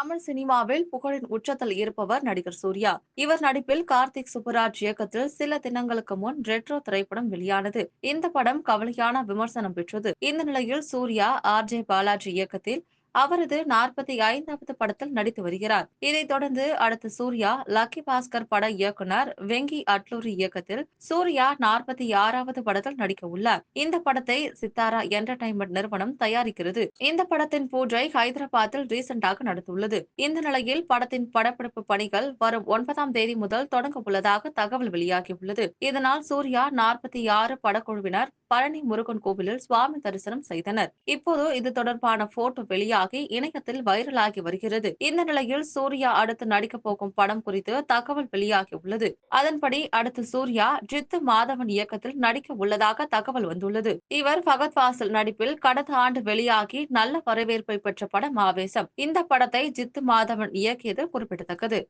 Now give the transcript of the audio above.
தமிழ் சினிமாவில் புகழின் உச்சத்தில் இருப்பவர் நடிகர் சூர்யா. இவர் நடிப்பில் கார்த்திக் சுப்புராஜ் இயக்கத்தில் சில தினங்களுக்கு முன் ரெட்ரோ திரைப்படம் வெளியானது. இந்த படம் கவலையான விமர்சனம் பெற்றது. இந்த நிலையில் சூர்யா பாலாஜி இயக்கத்தில் அவரது 45வது படத்தில் நடித்து வருகிறார். இதைத் தொடர்ந்து அடுத்து சூர்யா லக்கி பாஸ்கர் பட இயக்குனர் வெங்கி அட்லூரி இயக்கத்தில் சூர்யா 46வது படத்தில் நடிக்க உள்ளார். இந்த படத்தை சித்தாரா என்டர்டைன்மெண்ட் நிறுவனம் தயாரிக்கிறது. இந்த படத்தின் பூஜை ஹைதராபாத்தில் ரீசெண்டாக நடந்துள்ளது. இந்த நிலையில் படத்தின் படப்பிடிப்பு பணிகள் வரும் 9ஆம் தேதி முதல் தொடங்க உள்ளதாக தகவல் வெளியாகியுள்ளது. இதனால் சூர்யா 46 படக்குழுவினர் பழனி முருகன் கோவிலில் சுவாமி தரிசனம் செய்தனர். இப்போது இது தொடர்பான போட்டோ வெளியாகி இணையத்தில் வைரலாகி வருகிறது. இந்த நிலையில் சூர்யா அடுத்து நடிக்கப் போகும் படம் குறித்து தகவல் வெளியாகியுள்ளது. அதன்படி அடுத்து சூர்யா ஜித்து மாதவன் இயக்கத்தில் நடிக்க உள்ளதாக தகவல் வந்துள்ளது. இவர் ஃபகத் ஃபாசில் நடிப்பில் கடந்த ஆண்டு வெளியாகி நல்ல வரவேற்பை பெற்ற படம் ஆவேசம். இந்த படத்தை ஜித்து மாதவன் இயக்கியது குறிப்பிடத்தக்கது.